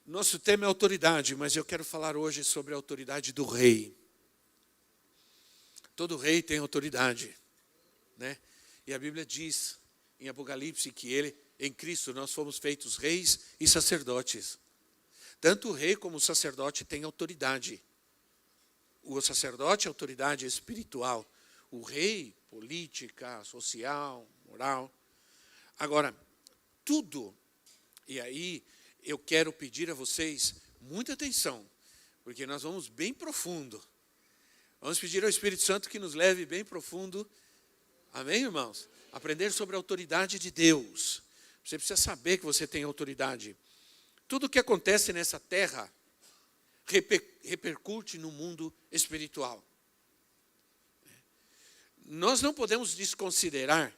Nosso tema é autoridade, mas eu quero falar hoje sobre a autoridade do rei. Todo rei tem autoridade, né? E a Bíblia diz em Apocalipse que em Cristo nós fomos feitos reis e sacerdotes. Tanto o rei como o sacerdote têm autoridade. O sacerdote é autoridade espiritual. O rei, política, social, moral. Agora, tudo, e aí eu quero pedir a vocês muita atenção, porque nós vamos bem profundo. Vamos pedir ao Espírito Santo que nos leve bem profundo. Amém, irmãos? Aprender sobre a autoridade de Deus. Você precisa saber que você tem autoridade. Tudo o que acontece nessa terra repercute no mundo espiritual. Nós não podemos desconsiderar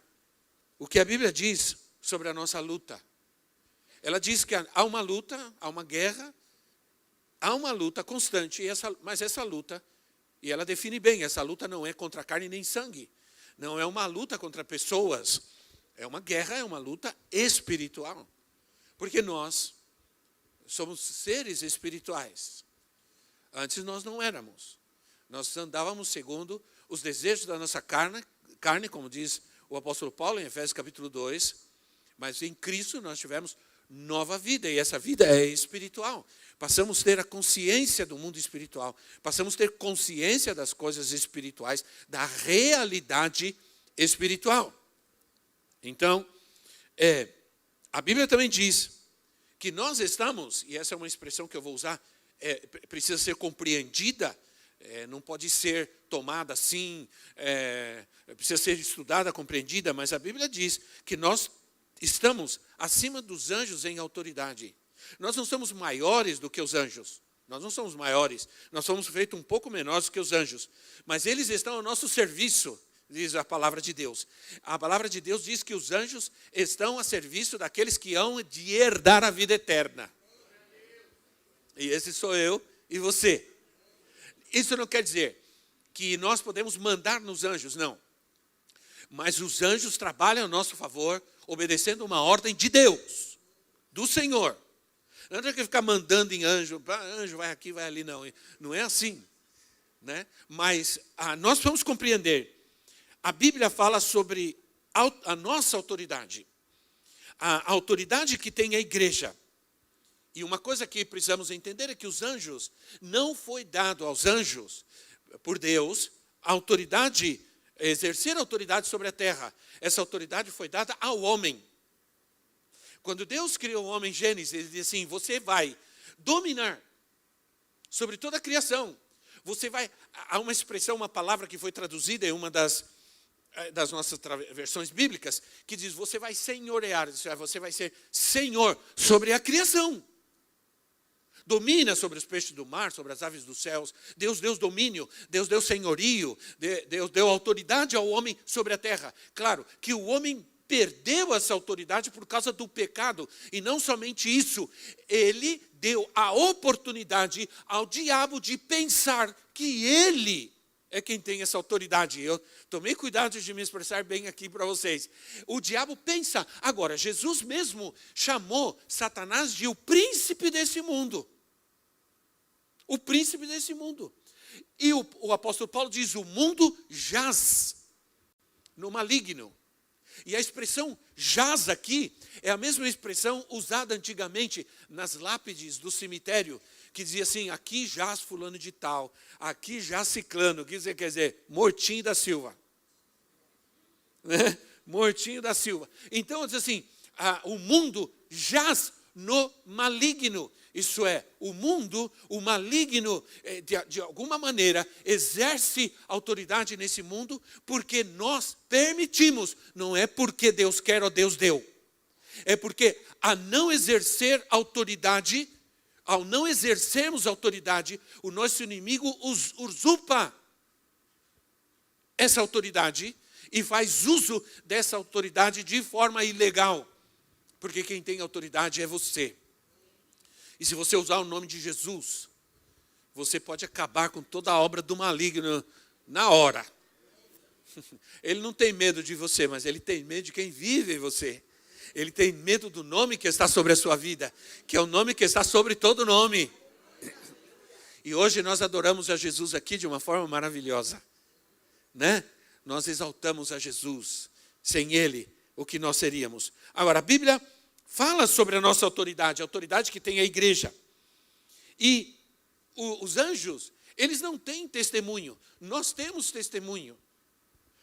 o que a Bíblia diz sobre a nossa luta. Ela diz que há uma luta, há uma guerra, há uma luta constante, mas essa luta, e ela define bem, essa luta não é contra carne nem sangue, não é uma luta contra pessoas, é uma guerra, é uma luta espiritual, porque nós somos seres espirituais. Antes nós não éramos, nós andávamos segundo os desejos da nossa carne, como diz o apóstolo Paulo em Efésios capítulo 2, mas em Cristo nós tivemos nova vida, e essa vida é espiritual. Passamos a ter a consciência do mundo espiritual, passamos a ter consciência das coisas espirituais, da realidade espiritual. Então, a Bíblia também diz que nós estamos, e essa é uma expressão que eu vou usar, precisa ser compreendida, não pode ser tomada assim, precisa ser estudada, compreendida, mas a Bíblia diz que nós estamos acima dos anjos em autoridade. Nós não somos maiores do que os anjos. Nós não somos maiores. Nós somos feitos um pouco menores do que os anjos. Mas eles estão ao nosso serviço, diz a palavra de Deus. A palavra de Deus diz que os anjos estão a serviço daqueles que hão de herdar a vida eterna. E esse sou eu e você. Isso não quer dizer que nós podemos mandar nos anjos, não. Mas os anjos trabalham a nosso favor, obedecendo uma ordem de Deus, do Senhor. Não tem que ficar mandando em anjo, anjo vai aqui, vai ali, não. Não é assim, né? Mas nós vamos compreender. A Bíblia fala sobre a nossa autoridade. A autoridade que tem a igreja. E uma coisa que precisamos entender é que os anjos, não foi dado aos anjos, por Deus, a autoridade, exercer autoridade sobre a terra. Essa autoridade foi dada ao homem. Quando Deus criou o homem em Gênesis, ele disse assim, você vai dominar sobre toda a criação. Você vai, há uma expressão, uma palavra que foi traduzida em uma das nossas versões bíblicas, que diz, você vai senhorear, você vai ser senhor sobre a criação. Domina sobre os peixes do mar, sobre as aves dos céus. Deus deu domínio, Deus deu senhorio, Deus deu autoridade ao homem sobre a terra. Claro que o homem perdeu essa autoridade por causa do pecado. E não somente isso, ele deu a oportunidade ao diabo de pensar que ele é quem tem essa autoridade. Eu tomei cuidado de me expressar bem aqui para vocês. O diabo pensa. Agora, Jesus mesmo chamou Satanás de o príncipe desse mundo. O príncipe desse mundo. E o apóstolo Paulo diz, o mundo jaz no maligno. E a expressão jaz aqui é a mesma expressão usada antigamente nas lápides do cemitério, que dizia assim, aqui jaz fulano de tal, aqui jaz ciclano, quer dizer, mortinho da Silva. Né? Mortinho da Silva. Então, diz assim, o mundo jaz no maligno. Isso é, o mundo, o maligno, de alguma maneira, exerce autoridade nesse mundo porque nós permitimos. Não é porque Deus quer ou Deus deu. É porque a não exercer autoridade, ao não exercermos autoridade, o nosso inimigo usurpa essa autoridade e faz uso dessa autoridade de forma ilegal. Porque quem tem autoridade é você. E se você usar o nome de Jesus, você pode acabar com toda a obra do maligno na hora. Ele não tem medo de você, mas ele tem medo de quem vive em você. Ele tem medo do nome que está sobre a sua vida, que é o nome que está sobre todo nome. E hoje nós adoramos a Jesus aqui de uma forma maravilhosa, né? Nós exaltamos a Jesus. Sem Ele, o que nós seríamos? Agora, a Bíblia fala sobre a nossa autoridade, a autoridade que tem a igreja. E os anjos, eles não têm testemunho. Nós temos testemunho.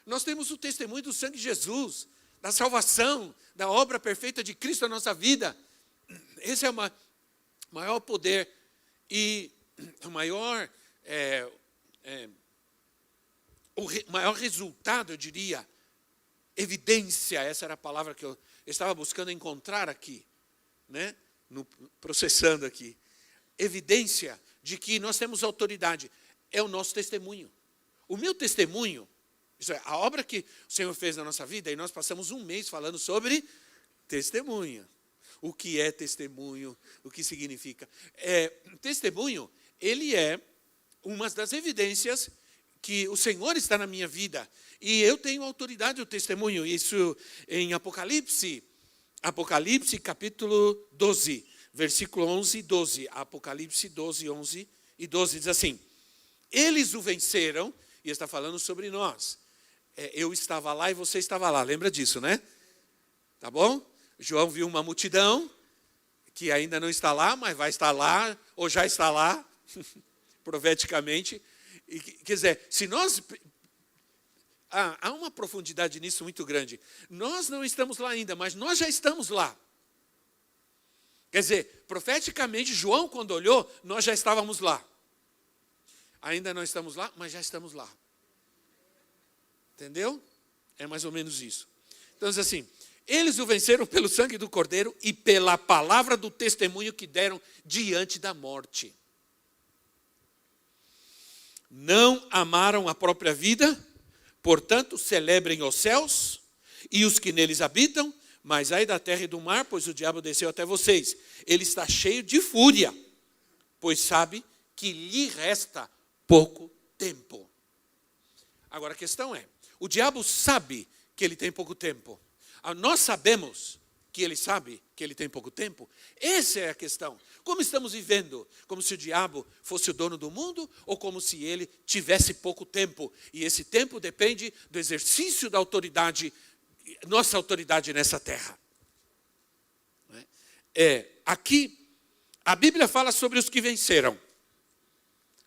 Nós temos o testemunho do sangue de Jesus, da salvação, da obra perfeita de Cristo na nossa vida. Esse é o maior poder e o maior resultado, eu diria, evidência, essa era a palavra que eu estava buscando encontrar aqui, né? Processando aqui. Evidência de que nós temos autoridade é o nosso testemunho. O meu testemunho, isso é, a obra que o Senhor fez na nossa vida, e nós passamos um mês falando sobre testemunho. O que é testemunho, o que significa. Testemunho, ele é uma das evidências que o Senhor está na minha vida. E eu tenho autoridade do testemunho. Isso em Apocalipse capítulo 12, versículo 11 e 12. Apocalipse 12, 11 e 12 diz assim: eles o venceram, e está falando sobre nós. Eu estava lá e você estava lá, lembra disso, né? Tá bom? João viu uma multidão, que ainda não está lá, mas vai estar lá, ou já está lá, profeticamente. E, quer dizer, se nós... há uma profundidade nisso muito grande. Nós não estamos lá ainda, mas nós já estamos lá. Quer dizer, profeticamente, João, quando olhou, nós já estávamos lá. Ainda não estamos lá, mas já estamos lá. Entendeu? É mais ou menos isso. Então, diz assim: eles o venceram pelo sangue do Cordeiro e pela palavra do testemunho que deram diante da morte. Não amaram a própria vida, portanto, celebrem os céus e os que neles habitam, mas ai da terra e do mar, pois o diabo desceu até vocês. Ele está cheio de fúria, pois sabe que lhe resta pouco tempo. Agora a questão é, o diabo sabe que ele tem pouco tempo. Nós sabemos que ele sabe que ele tem pouco tempo. Essa é a questão. Como estamos vivendo? Como se o diabo fosse o dono do mundo ou como se ele tivesse pouco tempo? E esse tempo depende do exercício da autoridade, nossa autoridade nessa terra. Aqui, a Bíblia fala sobre os que venceram.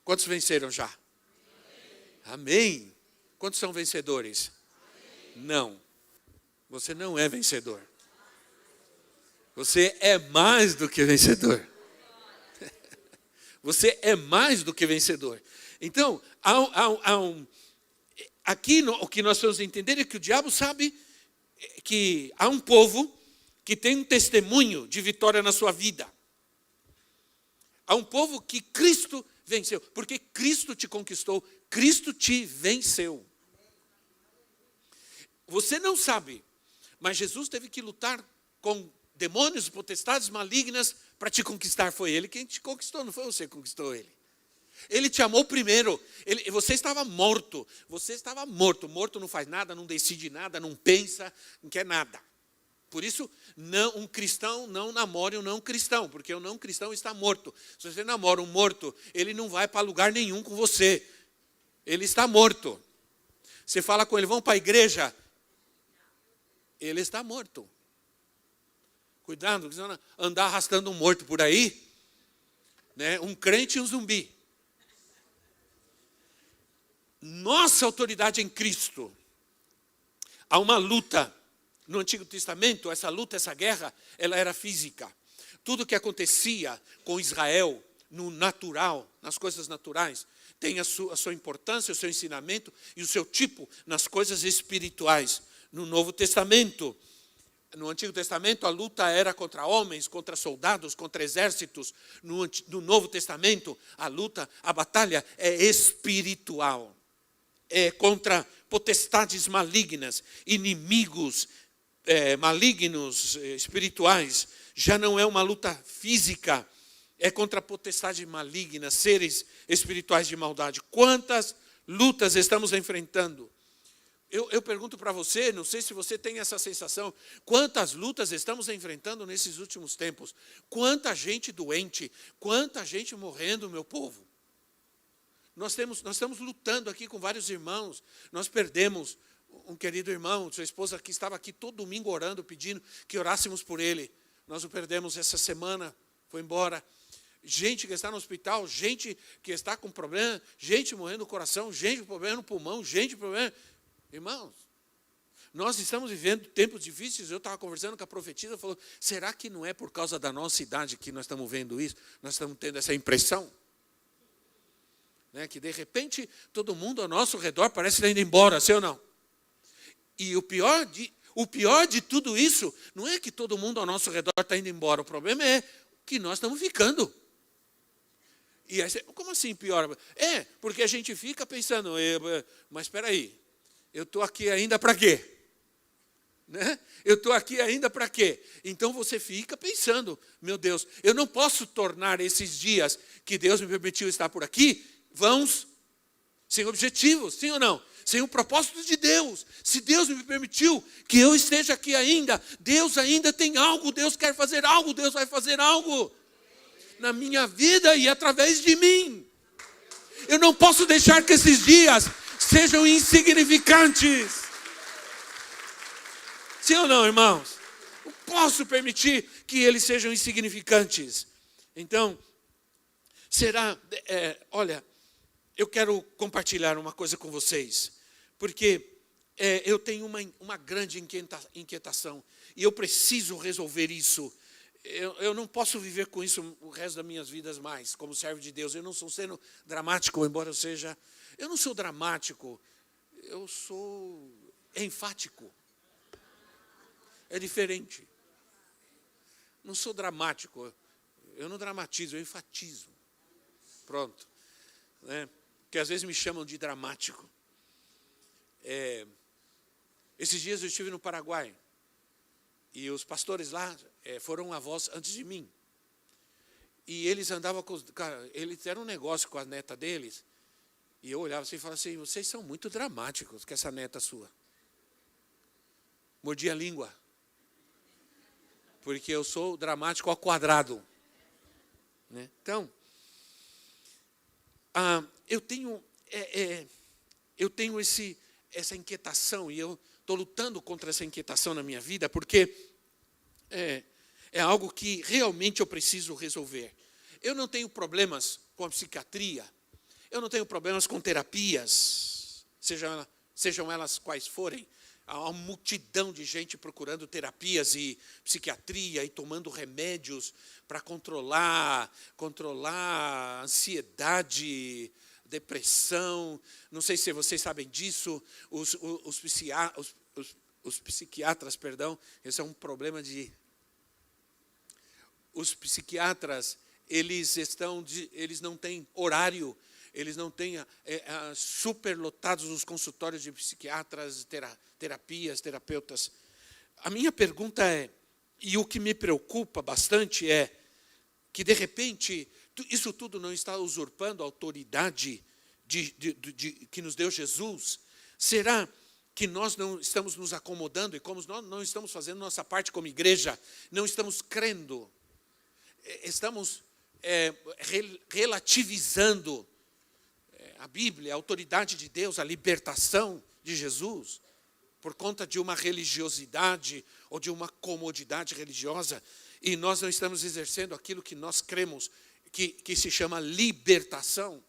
Quantos venceram já? Amém. Quantos são vencedores? Não. Você não é vencedor. Você é mais do que vencedor. Você é mais do que vencedor. Então, aqui o que nós vamos entender é que o diabo sabe que há um povo que tem um testemunho de vitória na sua vida. Há um povo que Cristo venceu. Porque Cristo te conquistou, Cristo te venceu. Você não sabe, mas Jesus teve que lutar com demônios, potestades malignas para te conquistar. Foi Ele quem te conquistou, não foi você que conquistou Ele. Ele te amou primeiro. Você estava morto. Você estava morto. Morto não faz nada, não decide nada, não pensa, não quer nada. Por isso, um cristão não namore um não cristão, porque o não cristão está morto. Se você namora um morto, ele não vai para lugar nenhum com você. Ele está morto. Você fala com ele, vamos para a igreja. Ele está morto. Cuidado, não andar arrastando um morto por aí, né? Um crente e um zumbi. Nossa autoridade em Cristo. Há uma luta. No Antigo Testamento, essa luta, essa guerra, ela era física. Tudo que acontecia com Israel, no natural, nas coisas naturais, tem a sua importância, o seu ensinamento e o seu tipo nas coisas espirituais. No Novo Testamento, no Antigo Testamento, a luta era contra homens, contra soldados, contra exércitos. No Novo Testamento, a luta, a batalha é espiritual. É contra potestades malignas, inimigos malignos, espirituais. Já não é uma luta física, é contra potestades malignas, seres espirituais de maldade. Quantas lutas estamos enfrentando? Eu pergunto para você, não sei se você tem essa sensação, quantas lutas estamos enfrentando nesses últimos tempos? Quanta gente doente, quanta gente morrendo, meu povo. Nós estamos lutando aqui com vários irmãos, nós perdemos um querido irmão, sua esposa que estava aqui todo domingo orando, pedindo que orássemos por ele. Nós o perdemos essa semana, foi embora. Gente que está no hospital, gente que está com problema, gente morrendo no coração, gente com problema no pulmão, gente com problema... Irmãos, nós estamos vivendo tempos difíceis. Eu estava conversando com a profetisa, falou, será que não é por causa da nossa idade que nós estamos vendo isso? Nós estamos tendo essa impressão? Né, que de repente todo mundo ao nosso redor parece estar indo embora, sim ou não? E o pior de tudo isso, não é que todo mundo ao nosso redor está indo embora, o problema é que nós estamos ficando. E aí, como assim pior? Porque a gente fica pensando, mas espera aí, eu estou aqui ainda para quê? Né? Eu estou aqui ainda para quê? Então você fica pensando, meu Deus, eu não posso tornar esses dias que Deus me permitiu estar por aqui, vãos, sem objetivos, sim ou não? Sem o propósito de Deus. Se Deus me permitiu que eu esteja aqui ainda, Deus ainda tem algo, Deus quer fazer algo, Deus vai fazer algo na minha vida e através de mim. Eu não posso deixar que esses dias sejam insignificantes. Sim ou não, irmãos? Não posso permitir que eles sejam insignificantes. Então, olha, eu quero compartilhar uma coisa com vocês, porque eu tenho uma grande inquietação, e eu preciso resolver isso. Eu não posso viver com isso o resto das minhas vidas mais, como servo de Deus. Eu não estou sendo dramático, embora eu seja... Eu não sou dramático, eu sou enfático. É diferente. Não sou dramático, eu não dramatizo, eu enfatizo. Pronto. Né? Porque às vezes me chamam de dramático. Esses dias eu estive no Paraguai, e os pastores lá foram avós antes de mim. E eles andavam eles eram um negócio com a neta deles, e eu olhava assim e falava assim, vocês são muito dramáticos com essa neta sua. Mordia a língua. Porque eu sou dramático ao quadrado. Né? Então, eu tenho essa inquietação, e eu estou lutando contra essa inquietação na minha vida, porque é algo que realmente eu preciso resolver. Eu não tenho problemas com a psiquiatria, eu não tenho problemas com terapias, sejam elas quais forem. Há uma multidão de gente procurando terapias e psiquiatria e tomando remédios para controlar a ansiedade, depressão. Não sei se vocês sabem disso, os psiquiatras, esse é um problema de... Os psiquiatras, eles não têm horário, eles não têm superlotados os consultórios de psiquiatras, terapias, terapeutas. A minha pergunta e o que me preocupa bastante é que, de repente, isso tudo não está usurpando a autoridade que nos deu Jesus? Será que nós não estamos nos acomodando e como nós não estamos fazendo nossa parte como igreja, não estamos crendo, estamos relativizando a Bíblia, a autoridade de Deus, a libertação de Jesus, por conta de uma religiosidade ou de uma comodidade religiosa, e nós não estamos exercendo aquilo que nós cremos, que se chama libertação.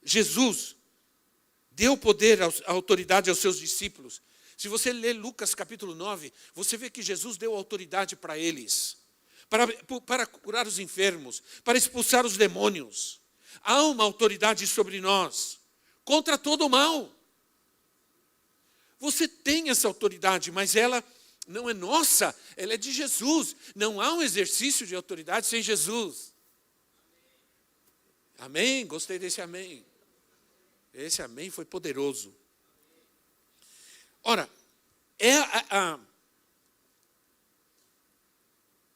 Jesus deu poder, a autoridade aos seus discípulos. Se você ler Lucas capítulo 9, você vê que Jesus deu autoridade para eles, para curar os enfermos, para expulsar os demônios. Há uma autoridade sobre nós, contra todo o mal. Você tem essa autoridade, mas ela não é nossa, ela é de Jesus. Não há um exercício de autoridade sem Jesus. Amém? Gostei desse amém. Esse amém foi poderoso. Ora,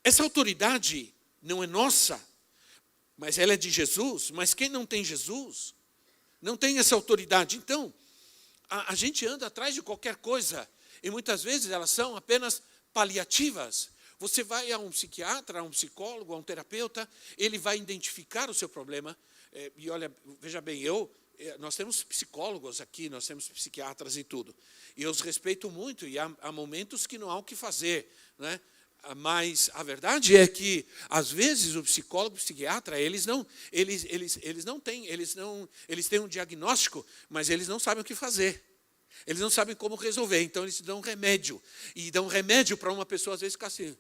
essa autoridade não é nossa, mas ela é de Jesus. Mas quem não tem Jesus, não tem essa autoridade. Então, a gente anda atrás de qualquer coisa, e muitas vezes elas são apenas paliativas. Você vai a um psiquiatra, a um psicólogo, a um terapeuta, ele vai identificar o seu problema. E olha, veja bem, nós temos psicólogos aqui, nós temos psiquiatras e tudo. E eu os respeito muito, e há momentos que não há o que fazer, né? Mas a verdade é que, às vezes, o psicólogo, o psiquiatra, eles têm um diagnóstico, mas eles não sabem o que fazer. Eles não sabem como resolver, então eles dão remédio. E dão remédio para uma pessoa, às vezes, ficar assim.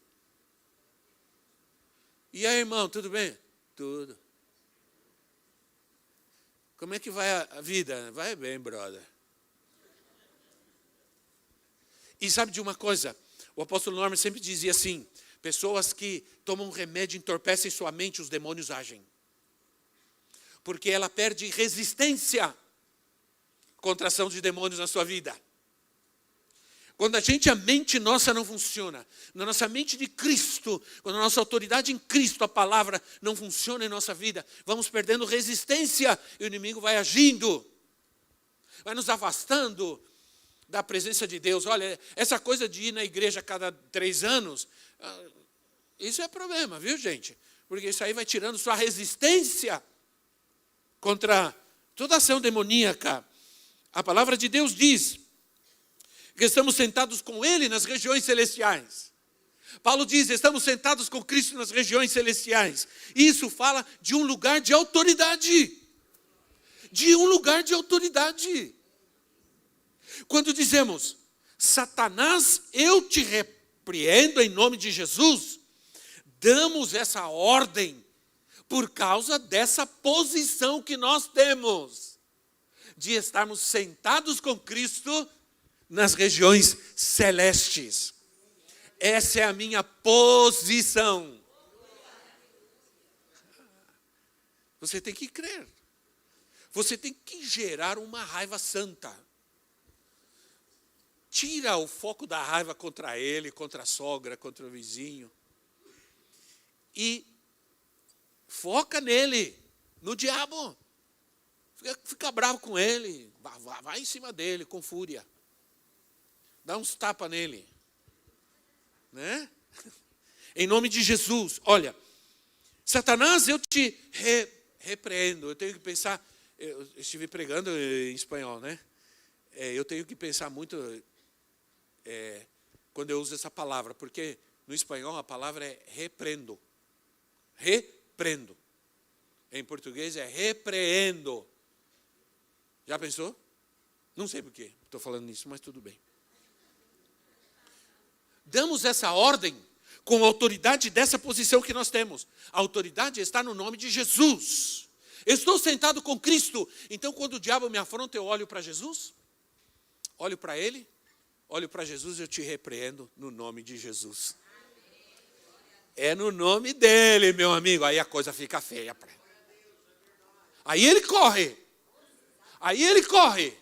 E aí, irmão, tudo bem? Tudo. Como é que vai a vida? Vai bem, brother. E sabe de uma coisa? O apóstolo Norman sempre dizia assim, pessoas que tomam remédio entorpecem sua mente, os demônios agem. Porque ela perde resistência contra a ação de demônios na sua vida. Quando a mente nossa não funciona, na nossa mente de Cristo, quando a nossa autoridade em Cristo, a palavra, não funciona em nossa vida, vamos perdendo resistência e o inimigo vai agindo, vai nos afastando da presença de Deus. Olha, essa coisa de ir na igreja a cada 3 anos, isso é problema, viu, gente? Porque isso aí vai tirando sua resistência contra toda ação demoníaca. A palavra de Deus diz que estamos sentados com Ele nas regiões celestiais. Paulo diz, estamos sentados com Cristo nas regiões celestiais. Isso fala de um lugar de autoridade. De um lugar de autoridade. Quando dizemos, Satanás, eu te repreendo em nome de Jesus, damos essa ordem por causa dessa posição que nós temos, de estarmos sentados com Cristo nas regiões celestes. Essa é a minha posição. Você tem que crer. Você tem que gerar uma raiva santa. Tira o foco da raiva contra ele, contra a sogra, contra o vizinho. E foca nele, no diabo. Fica bravo com ele. Vai em cima dele com fúria. Dá uns tapas nele. Né? Em nome de Jesus. Olha, Satanás, eu te repreendo. Eu tenho que pensar, eu estive pregando em espanhol, né? Eu tenho que pensar muito quando eu uso essa palavra, porque no espanhol a palavra é repreendo. Repreendo. Em português é repreendo. Já pensou? Não sei por quê estou falando nisso, mas tudo bem. Damos essa ordem com a autoridade dessa posição que nós temos. A autoridade está no nome de Jesus. Eu estou sentado com Cristo. Então, quando o diabo me afronta, eu olho para Jesus. Olho para Ele. Olho para Jesus e eu te repreendo no nome de Jesus. É no nome dEle, meu amigo. Aí a coisa fica feia. Aí ele corre. Aí ele corre.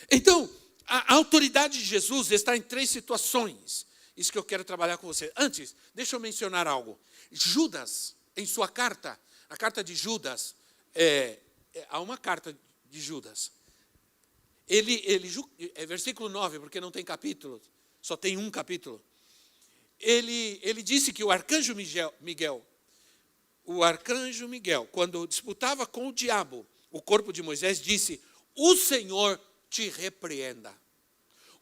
Então, a autoridade de Jesus está em 3 situações. Isso que eu quero trabalhar com você. Antes, deixa eu mencionar algo. Judas, em sua carta, a carta de Judas, há uma carta de Judas. É versículo 9, porque não tem capítulo, só tem um capítulo. Ele disse que o arcanjo Miguel, quando disputava com o diabo, o corpo de Moisés, disse, o Senhor te repreenda.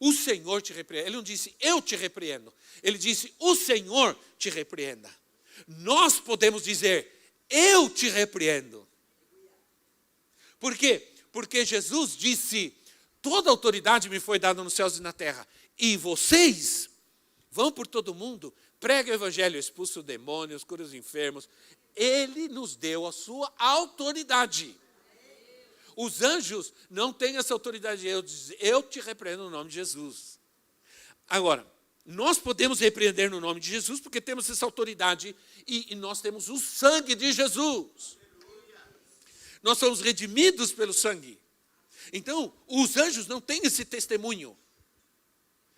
O Senhor te repreenda. Ele não disse, eu te repreendo. Ele disse, o Senhor te repreenda. Nós podemos dizer, eu te repreendo. Por quê? Porque Jesus disse, toda autoridade me foi dada nos céus e na terra. E vocês vão por todo mundo, preguem o evangelho, expulsam demônios, curam os enfermos. Ele nos deu a sua autoridade. Os anjos não têm essa autoridade. Eu te repreendo no nome de Jesus. Agora, nós podemos repreender no nome de Jesus porque temos essa autoridade e nós temos o sangue de Jesus. Nós somos redimidos pelo sangue. Então, os anjos não têm esse testemunho.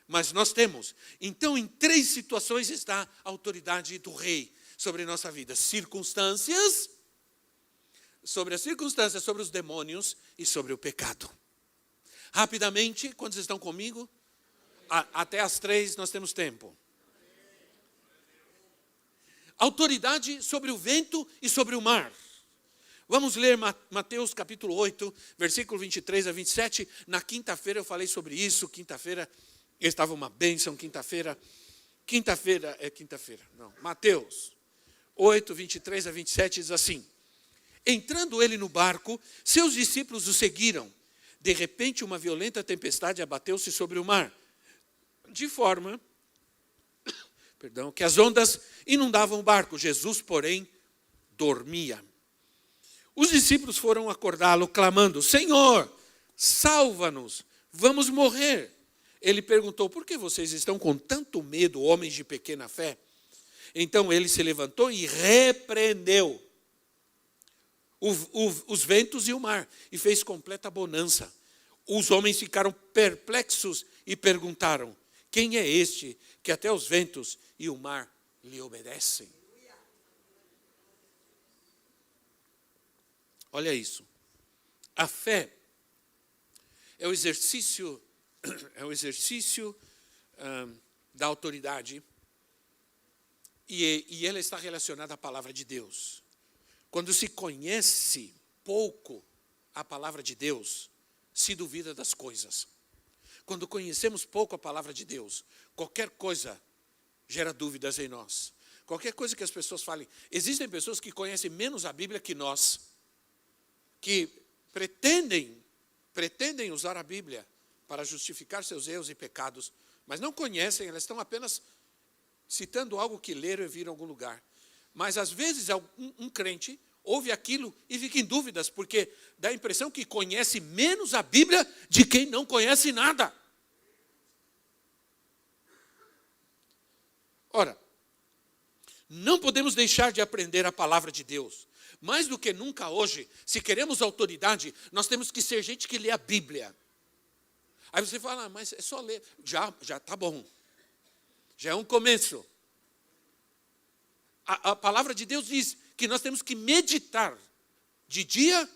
Mas nós temos. Então, em 3 situações está a autoridade do rei sobre nossa vida. Circunstâncias, sobre as circunstâncias, sobre os demônios e sobre o pecado. Rapidamente, quando vocês estão comigo, até às 3 nós temos tempo. Autoridade sobre o vento e sobre o mar. Vamos ler Mateus capítulo 8, versículo 23 a 27. Na quinta-feira eu falei sobre isso. Quinta-feira estava uma bênção. Mateus 8, 23 a 27 diz assim: entrando ele no barco, seus discípulos o seguiram. De repente, uma violenta tempestade abateu-se sobre o mar, de forma que as ondas inundavam o barco. Jesus, porém, dormia. Os discípulos foram acordá-lo, clamando: Senhor, salva-nos, vamos morrer. Ele perguntou: por que vocês estão com tanto medo, homens de pequena fé? Então ele se levantou e repreendeu os ventos e o mar, e fez completa bonança. Os homens ficaram perplexos e perguntaram: quem é este que até os ventos e o mar lhe obedecem? Olha isso. A fé é o exercício da autoridade, e ela está relacionada à palavra de Deus. Quando se conhece pouco a palavra de Deus, se duvida das coisas. Quando conhecemos pouco a palavra de Deus, qualquer coisa gera dúvidas em nós. Qualquer coisa que as pessoas falem. Existem pessoas que conhecem menos a Bíblia que nós, que pretendem usar a Bíblia para justificar seus erros e pecados, mas não conhecem, elas estão apenas citando algo que leram e viram em algum lugar. Mas às vezes um crente ouve aquilo e fica em dúvidas, porque dá a impressão que conhece menos a Bíblia de quem não conhece nada. Ora, não podemos deixar de aprender a palavra de Deus. Mais do que nunca hoje, se queremos autoridade, nós temos que ser gente que lê a Bíblia. Aí você fala: mas é só ler. Já está bom. Já é um começo. A palavra de Deus diz que nós temos que meditar de dia.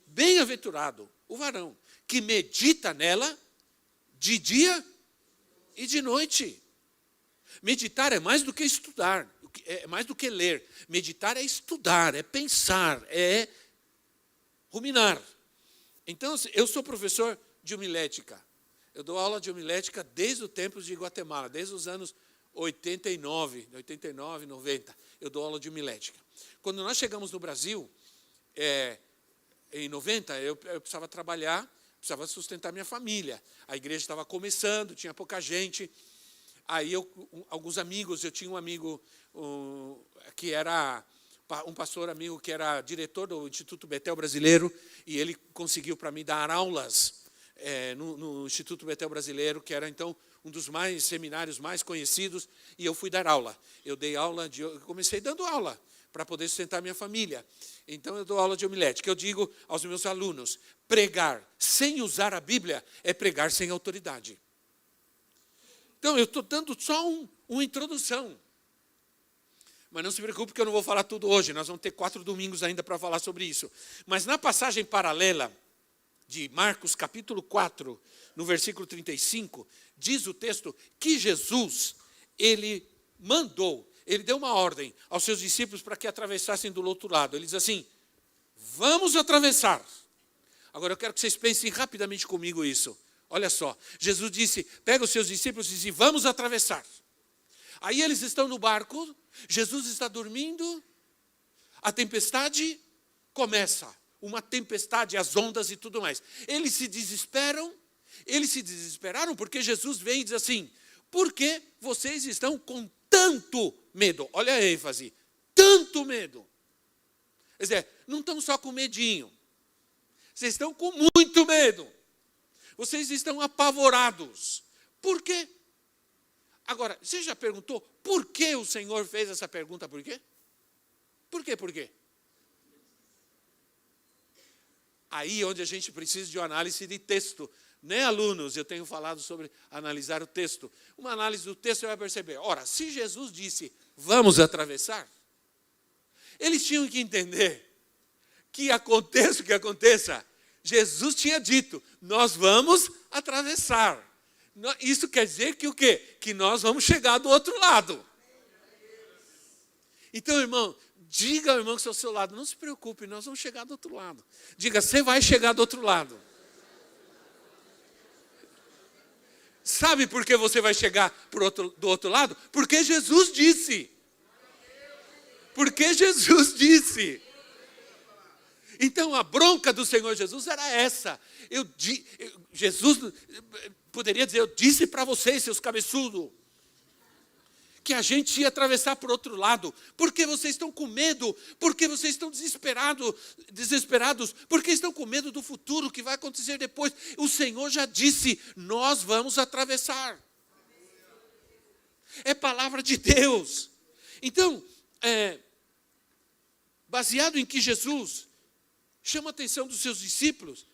Bem-aventurado o varão que medita nela de dia e de noite. Meditar é mais do que estudar, é mais do que ler. Meditar é estudar, é pensar, é ruminar. Então, eu sou professor de homilética. Eu dou aula de homilética desde o tempo de Guatemala, desde os anos 89, 90. Eu dou aula de homilética. Quando nós chegamos no Brasil, em 90, eu precisava trabalhar, precisava sustentar minha família. A igreja estava começando, tinha pouca gente. Aí alguns amigos, eu tinha um amigo que era um pastor amigo que era diretor do Instituto Betel Brasileiro, e ele conseguiu para mim dar aulas no Instituto Betel Brasileiro, que era então um dos seminários mais conhecidos, e eu fui dar aula. Eu comecei dando aula para poder sustentar minha família. Então eu dou aula de homilética. Eu digo aos meus alunos: pregar sem usar a Bíblia é pregar sem autoridade. Então eu estou dando só uma introdução. Mas não se preocupe que eu não vou falar tudo hoje. Nós vamos ter 4 domingos ainda para falar sobre isso. Mas na passagem paralela de Marcos capítulo 4, no versículo 35, diz o texto que Jesus, ele deu uma ordem aos seus discípulos para que atravessassem do outro lado. Ele diz assim: vamos atravessar. Agora eu quero que vocês pensem rapidamente comigo isso. Olha só, Jesus disse, pega os seus discípulos e diz: vamos atravessar. Aí eles estão no barco, Jesus está dormindo, a tempestade começa. Uma tempestade, as ondas e tudo mais. Eles se desesperaram porque Jesus vem e diz assim: por que vocês estão com tanto medo? Olha a ênfase, tanto medo. Quer dizer, não estão só com medinho, vocês estão com muito medo. Vocês estão apavorados. Por quê? Agora, você já perguntou por que o Senhor fez essa pergunta? Por quê? Por quê? Por quê? Aí onde a gente precisa de uma análise de texto. Né, alunos? Eu tenho falado sobre analisar o texto. Uma análise do texto você vai perceber. Ora, se Jesus disse, vamos atravessar, eles tinham que entender que aconteça o que aconteça, Jesus tinha dito, nós vamos atravessar. Isso quer dizer que o quê? Que nós vamos chegar do outro lado. Então, irmão, diga ao irmão que está ao seu lado, não se preocupe, nós vamos chegar do outro lado. Diga, você vai chegar do outro lado. Sabe por que você vai chegar do outro lado? Porque Jesus disse. Porque Jesus disse. Então a bronca do Senhor Jesus era essa. Jesus poderia dizer, eu disse para vocês, seus cabeçudos, que a gente ia atravessar por outro lado. Porque vocês estão com medo? Porque vocês estão desesperados? Porque estão com medo do futuro, que vai acontecer depois? O Senhor já disse, nós vamos atravessar. É palavra de Deus. Então, baseado em que Jesus chama a atenção dos seus discípulos,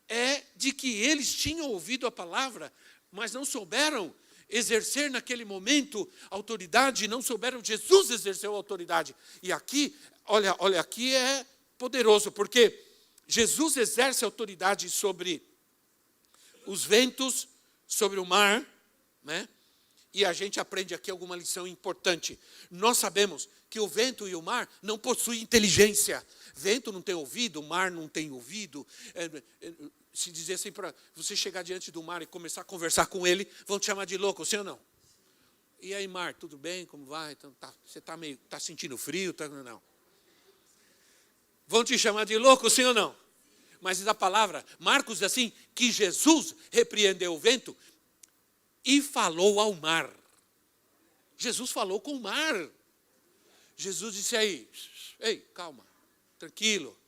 é de que eles tinham ouvido a palavra, mas não souberam exercer naquele momento autoridade, não souberam, Jesus exerceu autoridade. E aqui, olha, aqui é poderoso, porque Jesus exerce autoridade sobre os ventos, sobre o mar, né? E a gente aprende aqui alguma lição importante. Nós sabemos que o vento e o mar não possuem inteligência. Vento não tem ouvido, o mar não tem ouvido. Se dizer assim, para você chegar diante do mar e começar a conversar com ele, vão te chamar de louco, sim ou não? E aí, mar, tudo bem? Como vai? Então, você está sentindo frio? Não. Vão te chamar de louco, sim ou não? Mas diz a palavra, Marcos diz assim, que Jesus repreendeu o vento e falou ao mar. Jesus falou com o mar. Jesus disse aí, ei, calma, tranquilo,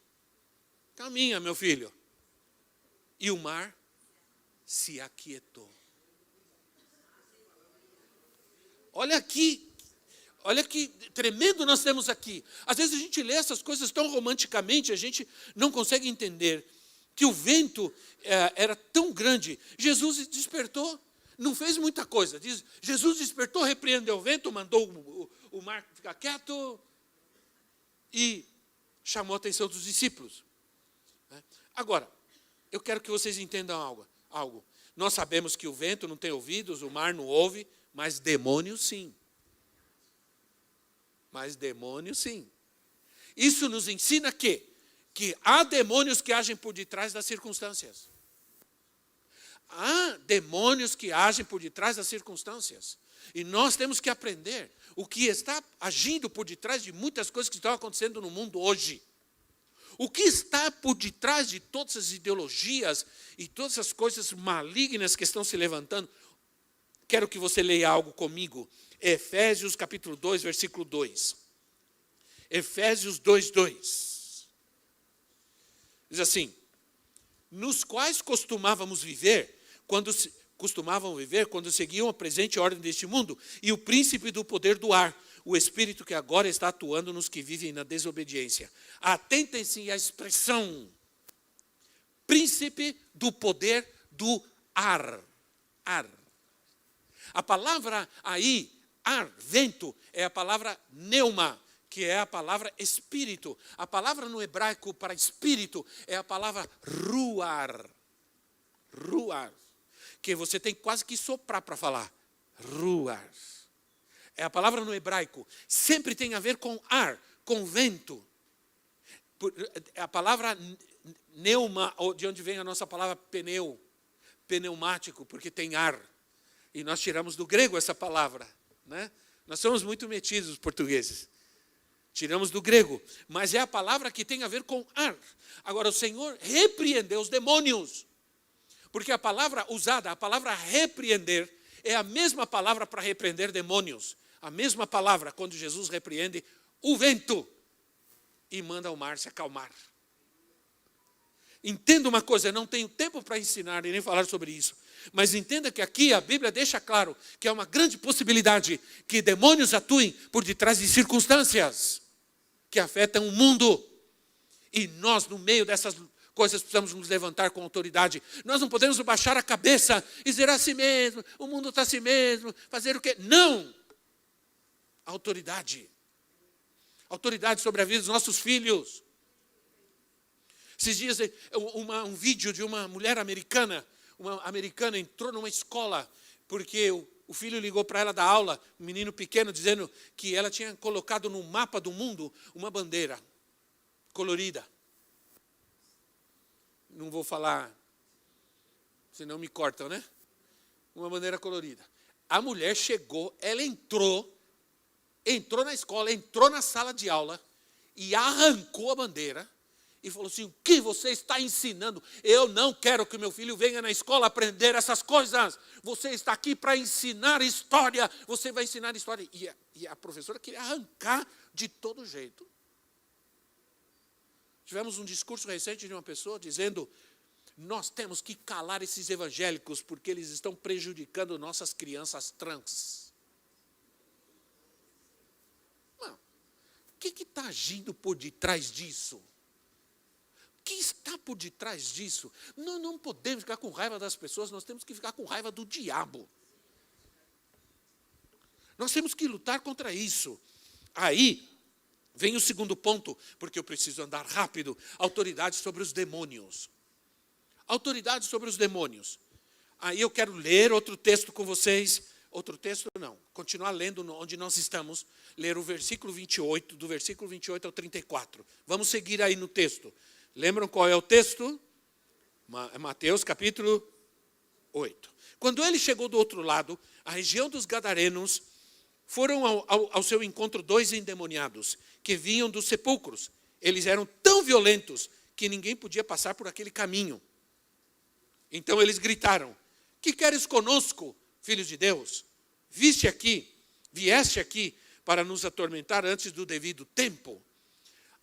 caminha, meu filho. E o mar se aquietou. Olha que tremendo nós temos aqui. Às vezes a gente lê essas coisas tão romanticamente, a gente não consegue entender que o vento era tão grande. Jesus despertou, não fez muita coisa. Jesus despertou, repreendeu o vento, mandou o mar ficar quieto e chamou a atenção dos discípulos. Agora, eu quero que vocês entendam algo. Nós sabemos que o vento não tem ouvidos, o mar não ouve, mas demônios sim. Isso nos ensina que há demônios que agem por detrás das circunstâncias. Há demônios que agem por detrás das circunstâncias. E nós temos que aprender o que está agindo por detrás de muitas coisas que estão acontecendo no mundo hoje. O que está por detrás de todas as ideologias e todas as coisas malignas que estão se levantando? Quero que você leia algo comigo. Efésios capítulo 2, versículo 2. Efésios 2, 2. Diz assim, nos quais costumavam viver quando seguiam a presente ordem deste mundo e o príncipe do poder do ar, o espírito que agora está atuando nos que vivem na desobediência. Atentem-se à expressão príncipe do poder do ar. A palavra aí, ar, vento, é a palavra pneuma, que é a palavra espírito. A palavra no hebraico para espírito é a palavra ruar. Que você tem quase que soprar para falar. Ruar. É a palavra no hebraico. Sempre tem a ver com ar, com vento. A palavra pneuma, de onde vem a nossa palavra pneumático, porque tem ar. E nós tiramos do grego essa palavra, né? Nós somos muito metidos, os portugueses. Tiramos do grego, mas é a palavra que tem a ver com ar. Agora, o Senhor repreendeu os demônios. Porque a palavra usada, a palavra repreender, é a mesma palavra para repreender demônios. A mesma palavra quando Jesus repreende o vento e manda o mar se acalmar. Entenda uma coisa, eu não tenho tempo para ensinar e nem falar sobre isso. Mas entenda que aqui a Bíblia deixa claro que é uma grande possibilidade que demônios atuem por detrás de circunstâncias que afetam o mundo. E nós, no meio dessas coisas, precisamos nos levantar com autoridade. Nós não podemos baixar a cabeça e dizer a si mesmo, o mundo está assim mesmo, fazer o quê? Não! Autoridade. Autoridade sobre a vida dos nossos filhos. Esses dias, um vídeo de uma mulher americana, entrou numa escola, porque o filho ligou para ela da aula, um menino pequeno, dizendo que ela tinha colocado no mapa do mundo uma bandeira colorida. Não vou falar, senão me cortam, né? Uma bandeira colorida. A mulher chegou, ela entrou na escola, entrou na sala de aula e arrancou a bandeira e falou assim: o que você está ensinando? Eu não quero que o meu filho venha na escola aprender essas coisas. Você está aqui para ensinar história. Você vai ensinar história. E a professora queria arrancar de todo jeito. Tivemos um discurso recente de uma pessoa dizendo: nós temos que calar esses evangélicos porque eles estão prejudicando nossas crianças trans. Mano, o que está agindo por detrás disso? O que está por detrás disso? Nós não podemos ficar com raiva das pessoas, nós temos que ficar com raiva do diabo. Nós temos que lutar contra isso. Aí vem o segundo ponto, porque eu preciso andar rápido: autoridade sobre os demônios. Autoridade sobre os demônios. Aí eu quero ler outro texto com vocês. Outro texto não, continuar lendo onde nós estamos. Ler o versículo 28, do versículo 28 ao 34. Vamos seguir aí no texto. Lembram qual é o texto? Mateus capítulo 8. Quando ele chegou do outro lado, a região dos Gadarenos, foram ao seu encontro 2 endemoniados, que vinham dos sepulcros. Eles eram tão violentos que ninguém podia passar por aquele caminho. Então eles gritaram: que queres conosco, filhos de Deus? Vieste aqui para nos atormentar antes do devido tempo?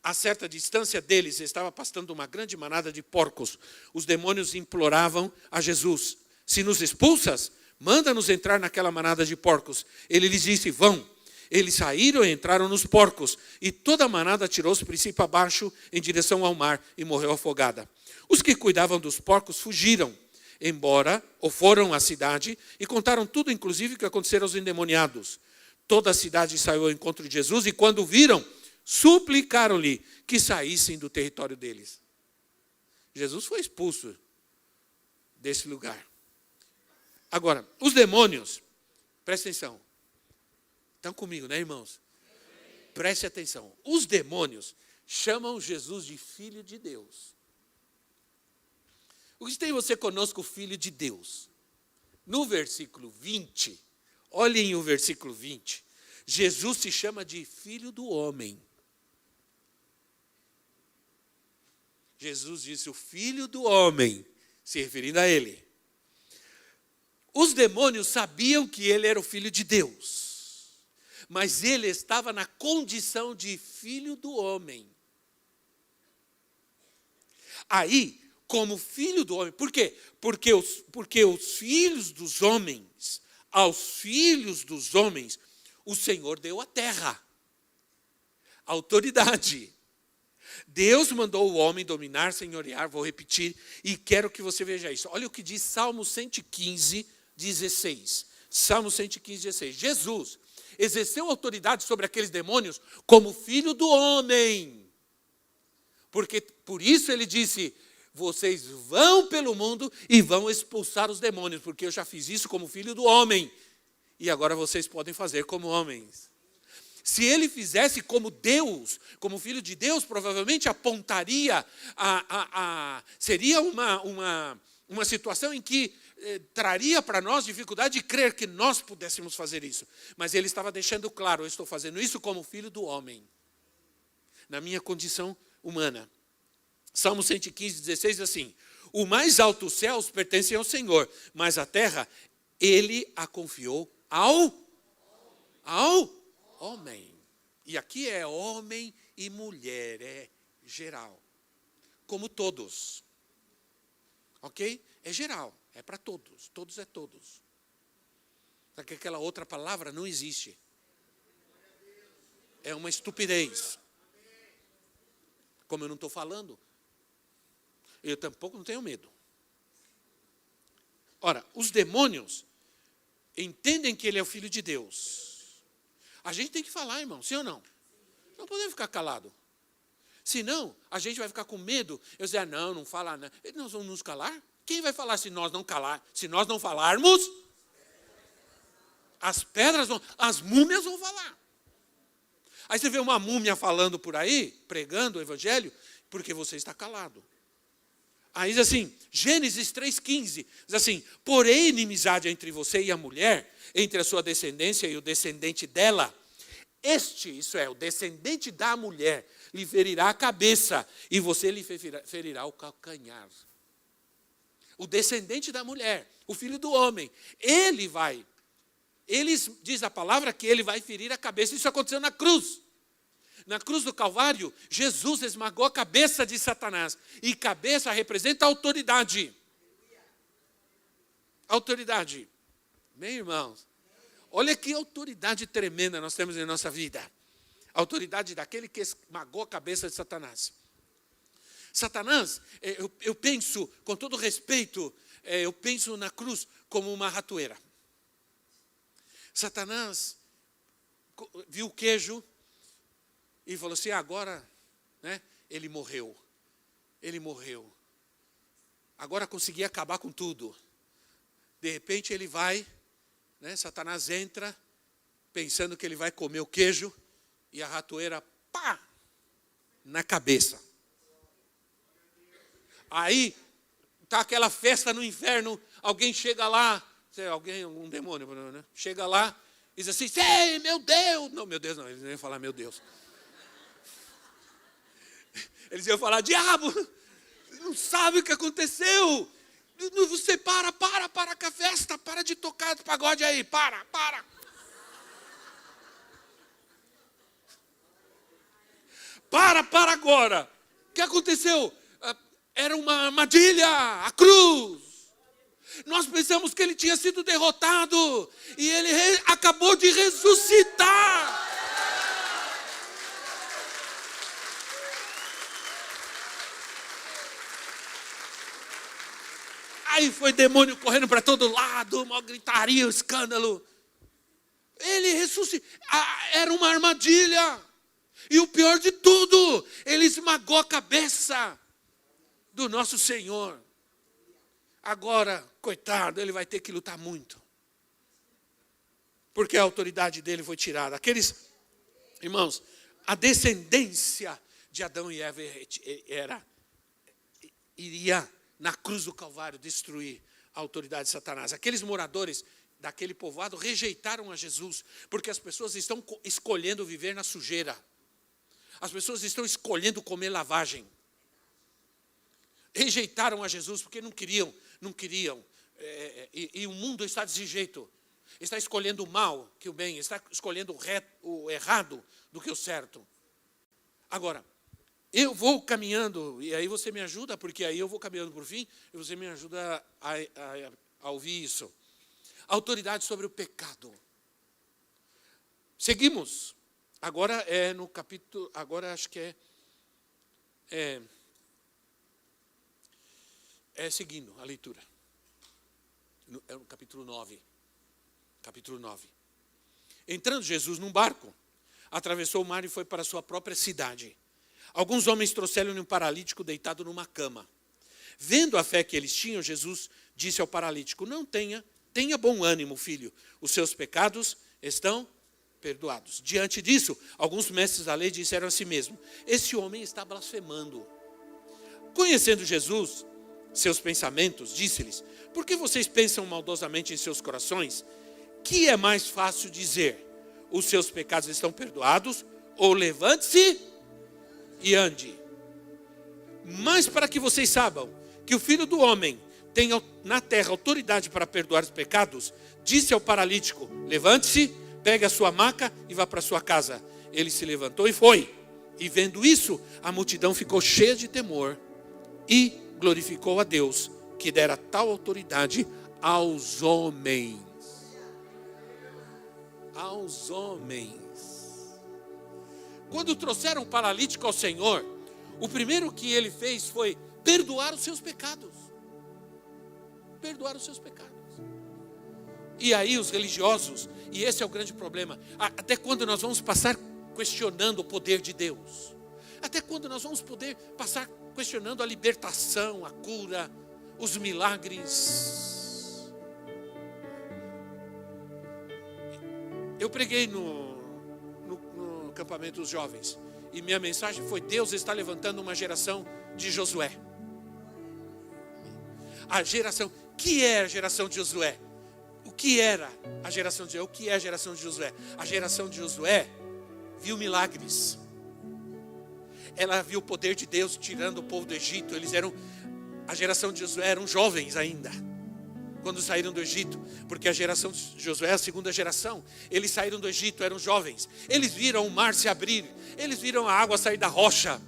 A certa distância deles estava pastando uma grande manada de porcos. Os demônios imploravam a Jesus: se nos expulsas, manda-nos entrar naquela manada de porcos. Ele lhes disse: vão. Eles saíram e entraram nos porcos, e toda a manada atirou-se princípio abaixo em direção ao mar e morreu afogada. Os que cuidavam dos porcos fugiram, foram à cidade e contaram tudo, inclusive o que acontecera aos endemoniados. Toda a cidade saiu ao encontro de Jesus e, quando viram, suplicaram-lhe que saíssem do território deles. Jesus foi expulso desse lugar. Agora, os demônios, presta atenção. Estão comigo, né, irmãos? Preste atenção. Os demônios chamam Jesus de Filho de Deus. O que tem você conosco, Filho de Deus? No versículo 20, olhem o versículo 20. Jesus se chama de Filho do Homem. Jesus disse: o Filho do Homem, se referindo a ele. Os demônios sabiam que ele era o Filho de Deus, mas ele estava na condição de Filho do Homem. Aí, como Filho do Homem, por quê? Porque os filhos dos homens, aos filhos dos homens, o Senhor deu a terra, a autoridade. Deus mandou o homem dominar, senhorear, vou repetir, e quero que você veja isso. Olha o que diz Salmo 115, 16. Salmo 115, 16. Jesus exerceu autoridade sobre aqueles demônios como Filho do Homem. Porque por isso ele disse: vocês vão pelo mundo e vão expulsar os demônios, porque eu já fiz isso como Filho do Homem. E agora vocês podem fazer como homens. Se ele fizesse como Deus, como Filho de Deus, provavelmente apontaria seria uma situação em que traria para nós dificuldade de crer que nós pudéssemos fazer isso. Mas ele estava deixando claro: eu estou fazendo isso como Filho do Homem, na minha condição humana. Salmo 115, 16 diz assim: o mais alto céus pertencem ao Senhor, mas a terra ele a confiou ao homem. E aqui é homem e mulher, é geral. Como todos. Ok? É geral, é para todos. Todos é todos. Só que aquela outra palavra não existe. É uma estupidez. Como eu não estou falando, eu tampouco não tenho medo. Ora, os demônios entendem que ele é o Filho de Deus. A gente tem que falar, irmão, sim ou não? Não podemos ficar calado. Senão, a gente vai ficar com medo. Eu dizer, não fala nada. Nós vamos nos calar? Quem vai falar se nós não calar? Se nós não falarmos, as pedras vão, as múmias vão falar. Aí você vê uma múmia falando por aí, pregando o evangelho, porque você está calado. Aí diz assim, Gênesis 3,15, diz assim, porém inimizade entre você e a mulher, entre a sua descendência e o descendente dela, isso é, o descendente da mulher, lhe ferirá a cabeça, e você lhe ferirá o calcanhar. O descendente da mulher, o filho do homem, diz a palavra que ele vai ferir a cabeça. Isso aconteceu na cruz. Na cruz do Calvário, Jesus esmagou a cabeça de Satanás. E cabeça representa autoridade. Autoridade. Bem, irmãos, olha que autoridade tremenda nós temos em nossa vida. A autoridade daquele que esmagou a cabeça de Satanás. Satanás, eu penso, com todo respeito, eu penso na cruz como uma ratoeira. Satanás viu o queijo e falou assim, agora, né, ele morreu. Ele morreu. Agora consegui acabar com tudo. De repente ele vai, né, Satanás entra, pensando que ele vai comer o queijo, e a ratoeira, pá, na cabeça. Aí, está aquela festa no inferno, alguém chega lá, algum demônio, né? Chega lá e diz assim, ei, meu Deus. Não, meu Deus não, eles não iam falar meu Deus. Eles iam falar, diabo, não sabe o que aconteceu. Você para com a festa, para de tocar de pagode aí, para. Para agora. O que aconteceu? Era uma armadilha, a cruz. Nós pensamos que ele tinha sido derrotado e ele acabou de ressuscitar. Aí foi demônio correndo para todo lado, uma gritaria, um escândalo. Ele ressuscitou. Era uma armadilha. E o pior de tudo, ele esmagou a cabeça do nosso Senhor. Agora, coitado, ele vai ter que lutar muito. Porque a autoridade dele foi tirada. Irmãos, a descendência de Adão e Eva iria na cruz do Calvário destruir a autoridade de Satanás. Aqueles moradores daquele povoado rejeitaram a Jesus, porque as pessoas estão escolhendo viver na sujeira. As pessoas estão escolhendo comer lavagem. Rejeitaram a Jesus porque não queriam. E o mundo está desse jeito. Está escolhendo o mal que o bem, está escolhendo o errado do que o certo. Agora, eu vou caminhando, e aí você me ajuda, porque aí eu vou caminhando por fim, e você me ajuda a ouvir isso. Autoridade sobre o pecado. Seguimos. Agora é no capítulo, agora acho que seguindo a leitura. É no capítulo 9. Capítulo 9. Entrando Jesus num barco, atravessou o mar e foi para a sua própria cidade. Alguns homens trouxeram-lhe um paralítico deitado numa cama. Vendo a fé que eles tinham, Jesus disse ao paralítico, tenha bom ânimo, filho, os seus pecados estão perdoados. Diante disso, alguns mestres da lei disseram a si mesmos, esse homem está blasfemando. Conhecendo Jesus, seus pensamentos, disse-lhes, por que vocês pensam maldosamente em seus corações? Que é mais fácil dizer, os seus pecados estão perdoados, ou levante-se e ande. Mas para que vocês saibam que o Filho do Homem tem na terra autoridade para perdoar os pecados, disse ao paralítico, levante-se, pegue a sua maca e vá para sua casa. Ele se levantou e foi. E vendo isso, a multidão ficou cheia de temor e glorificou a Deus, que dera tal autoridade aos homens. Aos homens. Quando trouxeram o paralítico ao Senhor, o primeiro que ele fez foi perdoar os seus pecados. Perdoar os seus pecados. E aí os religiosos, e esse é o grande problema, até quando nós vamos passar questionando o poder de Deus? Até quando nós vamos poder passar questionando a libertação, a cura, os milagres? Eu preguei no acampamento dos jovens, e minha mensagem foi: Deus está levantando uma geração de Josué. A geração, que é a geração de Josué? O que era a geração de Josué? O que é a geração de Josué? A geração de Josué viu milagres. Ela viu o poder de Deus tirando o povo do Egito. A geração de Josué eram jovens ainda, quando saíram do Egito, porque a geração de Josué é a segunda geração. Eles saíram do Egito, eram jovens. Eles viram o mar se abrir, eles viram a água sair da rocha.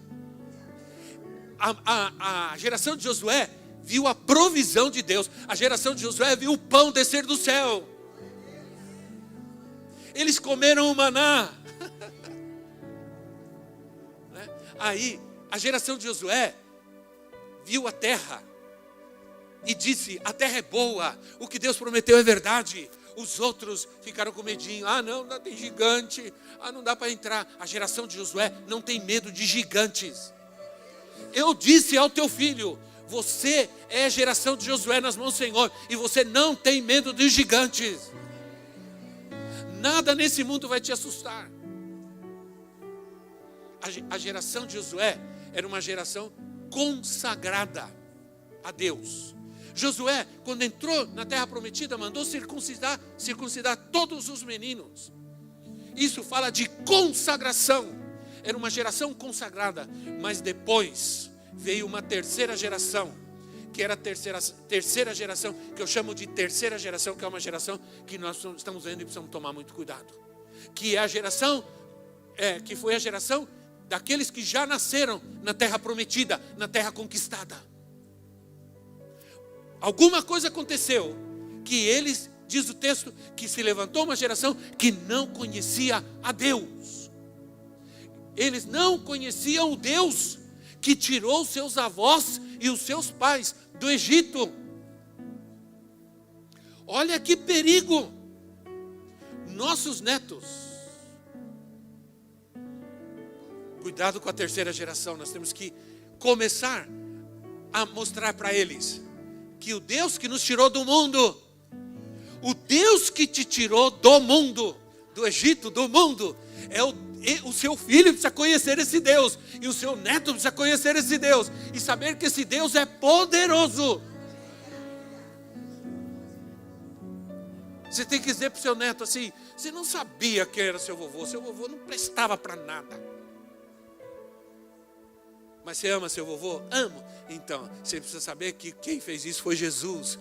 A geração de Josué viu a provisão de Deus. A geração de Josué viu o pão descer do céu. Eles comeram o maná. Aí, a geração de Josué viu a terra e disse: a terra é boa, o que Deus prometeu é verdade. Os outros ficaram com medinho: ah não, tem gigante, não dá para entrar. A geração de Josué não tem medo de gigantes. Eu disse ao teu filho: você é a geração de Josué nas mãos do Senhor, e você não tem medo dos gigantes. Nada nesse mundo vai te assustar. A geração de Josué era uma geração consagrada a Deus. Josué, quando entrou na terra prometida, mandou circuncidar todos os meninos. Isso fala de consagração. Era uma geração consagrada. Mas depois veio uma terceira geração, que era a terceira geração, que eu chamo de terceira geração, que é uma geração que nós estamos vendo e precisamos tomar muito cuidado. Que é a geração, que foi a geração daqueles que já nasceram na terra prometida, na terra conquistada. Alguma coisa aconteceu, que eles, diz o texto, que se levantou uma geração que não conhecia a Deus. Eles não conheciam o Deus que tirou seus avós e os seus pais do Egito. Olha que perigo. Nossos netos, cuidado com a terceira geração. Nós temos que começar a mostrar para eles que o Deus que nos tirou do mundo, o Deus que te tirou do mundo, do Egito, do mundo, o seu filho precisa conhecer esse Deus, e o seu neto precisa conhecer esse Deus, e saber que esse Deus é poderoso. Você tem que dizer para o seu neto assim: você não sabia quem era seu vovô não prestava para nada. Mas você ama seu vovô? Amo. Então, você precisa saber que quem fez isso foi Jesus.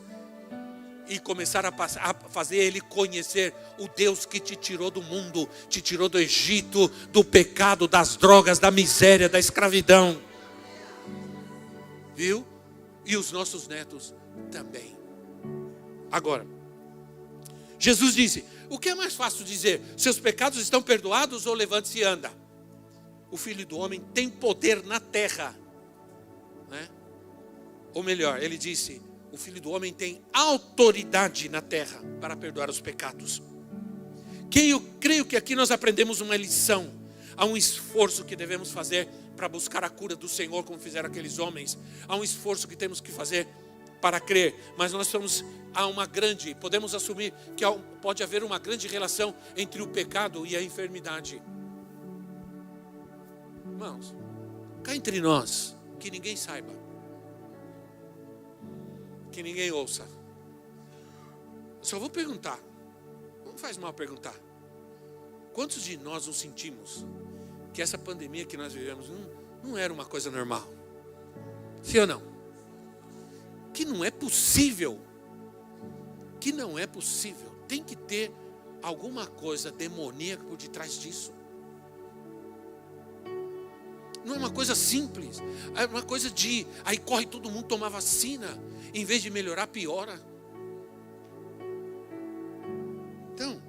E começar a fazer ele conhecer o Deus que te tirou do mundo, te tirou do Egito, do pecado, das drogas, da miséria, da escravidão. Viu? E os nossos netos também. Agora, Jesus disse: o que é mais fácil dizer? Seus pecados estão perdoados, ou levante-se e anda? O Filho do Homem tem poder na terra, né? Ou melhor, ele disse: o Filho do Homem tem autoridade na terra para perdoar os pecados. Eu creio que aqui nós aprendemos uma lição. Há um esforço que devemos fazer para buscar a cura do Senhor, como fizeram aqueles homens. Há um esforço que temos que fazer para crer. Mas nós podemos assumir que pode haver uma grande relação entre o pecado e a enfermidade. Irmãos, cá entre nós, que ninguém saiba, que ninguém ouça. Só vou perguntar, não faz mal perguntar. Quantos de nós nos sentimos que essa pandemia que nós vivemos não era uma coisa normal? Sim ou não? Que não é possível. Tem que ter alguma coisa demoníaca por detrás disso. Não é uma coisa simples. É uma coisa aí corre todo mundo tomar vacina. Em vez de melhorar, piora. Então,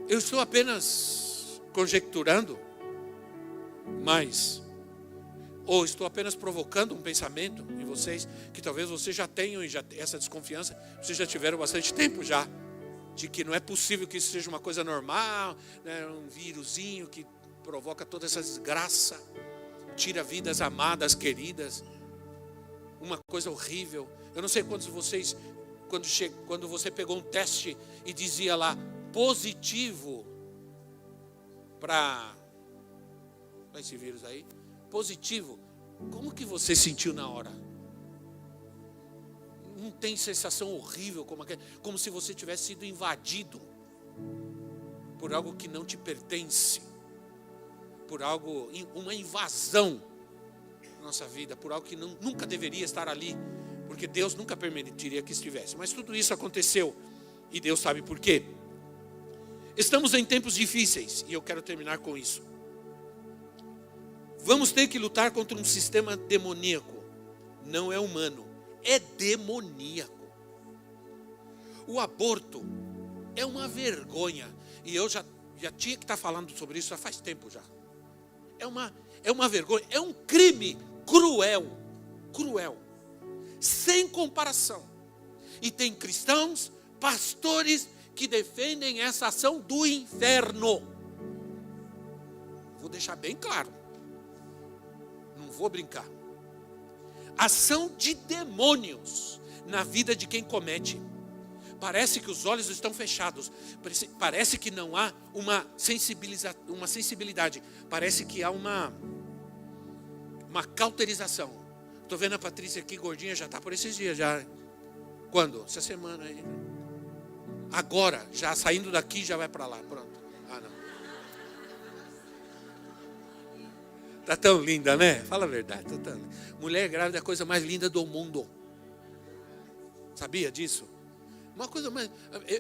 eu estou apenas conjecturando, ou estou apenas provocando um pensamento em vocês, que talvez vocês já tenham, essa desconfiança, vocês já tiveram bastante tempo já, de que não é possível que isso seja uma coisa normal, né, um vírusinho que provoca toda essa desgraça, tira vidas amadas, queridas, uma coisa horrível. Eu não sei quantos de vocês, quando você pegou um teste e dizia lá, positivo para esse vírus aí, positivo, como que você sentiu na hora? Não tem sensação horrível como se você tivesse sido invadido por algo que não te pertence, por algo, uma invasão na nossa vida, por algo que nunca deveria estar ali, porque Deus nunca permitiria que estivesse. Mas tudo isso aconteceu e Deus sabe por quê. Estamos em tempos difíceis e eu quero terminar com isso. Vamos ter que lutar contra um sistema demoníaco. Não é humano, é demoníaco. O aborto é uma vergonha. E eu já tinha que estar falando sobre isso já faz tempo já. É uma vergonha, é um crime cruel, sem comparação. E tem cristãos, pastores que defendem essa ação do inferno. Vou deixar bem claro. Não vou brincar. Ação de demônios na vida de quem comete. Parece que os olhos estão fechados. Parece que não há uma sensibilidade. Parece que há uma cauterização. Estou vendo a Patrícia aqui, gordinha, já está por esses dias. Já. Quando? Essa semana aí. Agora, já saindo daqui, já vai para lá. Pronto. Ah, não. Está tão linda, né? Fala a verdade. Tá tão... Mulher grávida é a coisa mais linda do mundo. Sabia disso? Uma coisa mais...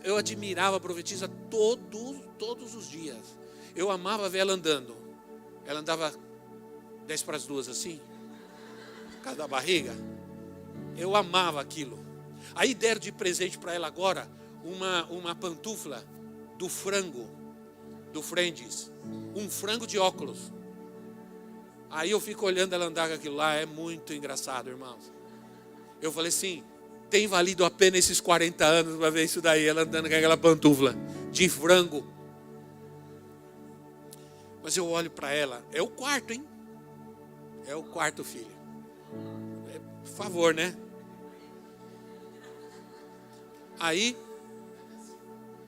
Eu admirava a profetisa todos os dias. Eu amava ver ela andando. Ela andava 10 para as 2 assim. Por causa da barriga. Eu amava aquilo. Aí deram de presente para ela agora uma pantufla do frango. Do Friends. Um frango de óculos. Aí eu fico olhando ela andar com aquilo lá. É muito engraçado, irmãos. Eu falei assim... Tem valido a pena esses 40 anos para ver isso daí, ela andando com aquela pantufla de frango. Mas eu olho para ela, é o quarto, hein? É o quarto, filho. Por favor, né? Aí,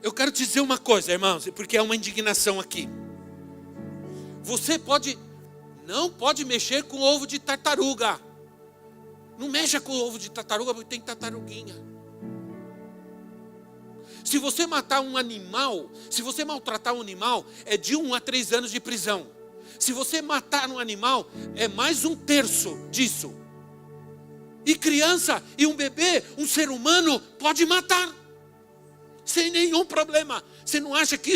eu quero te dizer uma coisa, irmãos, porque é uma indignação aqui. Você não pode mexer com ovo de tartaruga. Não mexa com o ovo de tartaruga, porque tem tartaruguinha. Se você matar um animal, se você maltratar um animal, é de 1 a 3 anos de prisão. Se você matar um animal, é mais 1/3 disso. E criança, e um bebê, um ser humano, pode matar. Sem nenhum problema. Você não acha que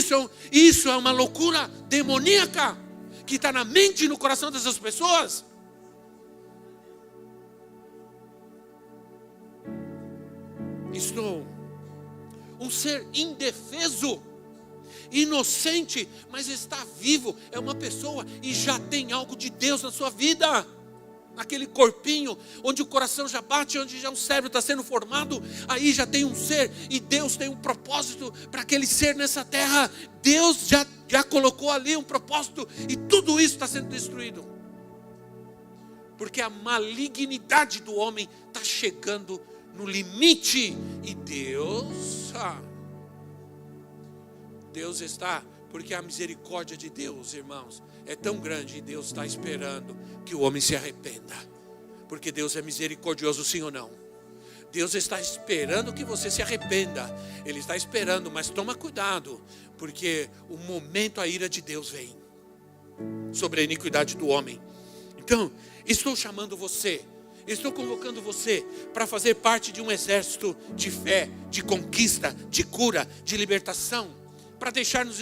isso é uma loucura demoníaca? Que está na mente e no coração dessas pessoas? Estou um ser indefeso, inocente, mas está vivo. É uma pessoa e já tem algo de Deus na sua vida. Naquele corpinho, onde o coração já bate, onde já o cérebro está sendo formado, aí já tem um ser, e Deus tem um propósito para aquele ser nessa terra. Deus já colocou ali um propósito, e tudo isso está sendo destruído. Porque a malignidade do homem está chegando no limite, e Deus está, porque a misericórdia de Deus, irmãos, é tão grande, e Deus está esperando que o homem se arrependa, porque Deus é misericordioso, sim ou não? Deus está esperando que você se arrependa, Ele está esperando, mas toma cuidado, porque o momento a ira de Deus vem sobre a iniquidade do homem. Então, estou chamando você, estou convocando você para fazer parte de um exército de fé, de conquista, de cura, de libertação, para deixar-nos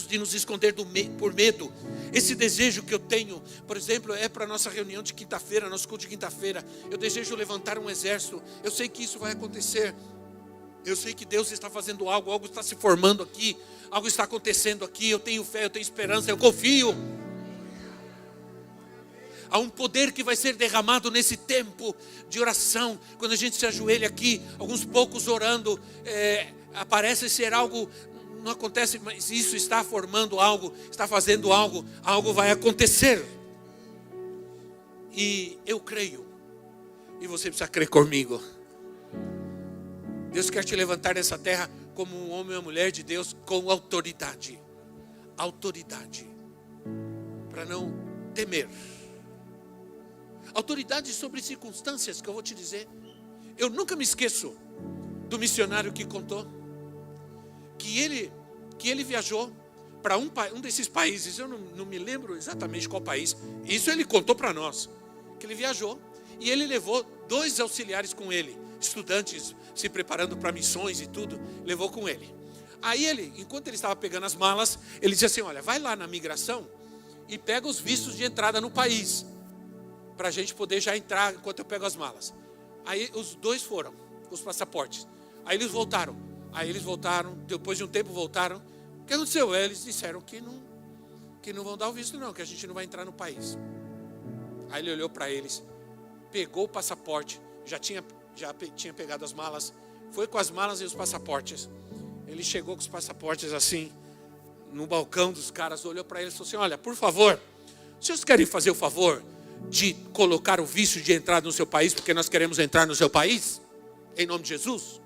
de nos esconder por medo. Esse desejo que eu tenho, por exemplo, é para a nossa reunião de quinta-feira, nosso culto de quinta-feira. Eu desejo levantar um exército. Eu sei que isso vai acontecer. Eu sei que Deus está fazendo algo está se formando aqui, algo está acontecendo aqui. Eu tenho fé, eu tenho esperança, eu confio. Há um poder que vai ser derramado nesse tempo de oração. Quando a gente se ajoelha aqui, alguns poucos orando, parece ser algo não acontece, mas isso está formando algo, está fazendo algo, algo vai acontecer. E eu creio, e você precisa crer comigo. Deus quer te levantar nessa terra como um homem ou mulher de Deus com autoridade. Autoridade. Para não temer. Autoridade sobre circunstâncias que eu vou te dizer. Eu nunca me esqueço do missionário que contou que ele viajou para um desses países. Eu não me lembro exatamente qual país. Isso ele contou para nós. Que ele viajou e ele levou 2 auxiliares com ele. Estudantes se preparando para missões e tudo. Levou com ele. Aí ele, enquanto ele estava pegando as malas, ele disse assim, olha, vai lá na migração e pega os vistos de entrada no país. Para a gente poder já entrar enquanto eu pego as malas. Aí os 2 foram, os passaportes. Aí eles voltaram, depois de um tempo voltaram. O que aconteceu? Eles disseram que não vão dar o visto não, que a gente não vai entrar no país. Aí ele olhou para eles, pegou o passaporte, já tinha pegado as malas, foi com as malas e os passaportes. Ele chegou com os passaportes assim, no balcão dos caras, olhou para eles e falou assim, olha, por favor, vocês querem fazer o favor de colocar o visto de entrada no seu país, porque nós queremos entrar no seu país? Em nome de Jesus?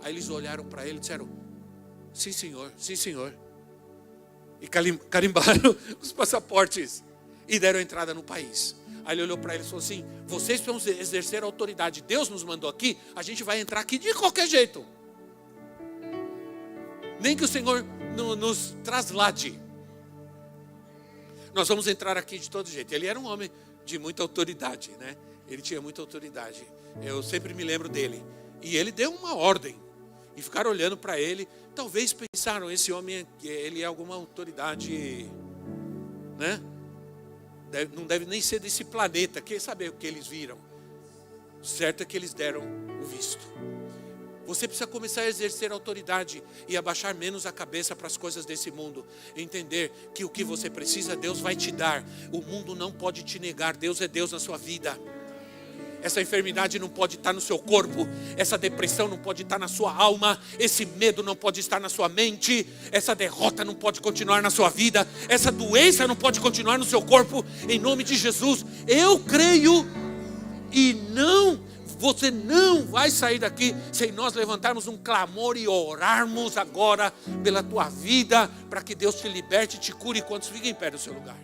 Aí eles olharam para ele e disseram, sim senhor, sim senhor. E carimbaram os passaportes e deram entrada no país. Aí ele olhou para eles e falou assim, vocês precisam exercer a autoridade. Deus nos mandou aqui, a gente vai entrar aqui de qualquer jeito. Nem que o Senhor nos traslade. Nós vamos entrar aqui de todo jeito. Ele era um homem de muita autoridade, né? Ele tinha muita autoridade. Eu sempre me lembro dele. E ele deu uma ordem. E ficaram olhando para ele. Talvez pensaram, esse homem, ele é alguma autoridade, né? Não deve nem ser desse planeta. Quer saber o que eles viram? O certo é que eles deram o visto. Você precisa começar a exercer autoridade e abaixar menos a cabeça para as coisas desse mundo. Entender que o que você precisa, Deus vai te dar. O mundo não pode te negar. Deus é Deus na sua vida. Essa enfermidade não pode estar no seu corpo. Essa depressão não pode estar na sua alma. Esse medo não pode estar na sua mente. Essa derrota não pode continuar na sua vida. Essa doença não pode continuar no seu corpo. Em nome de Jesus, eu creio e você não vai sair daqui sem nós levantarmos um clamor e orarmos agora pela tua vida, para que Deus te liberte e te cure. Quantos fiquem em pé do seu lugar?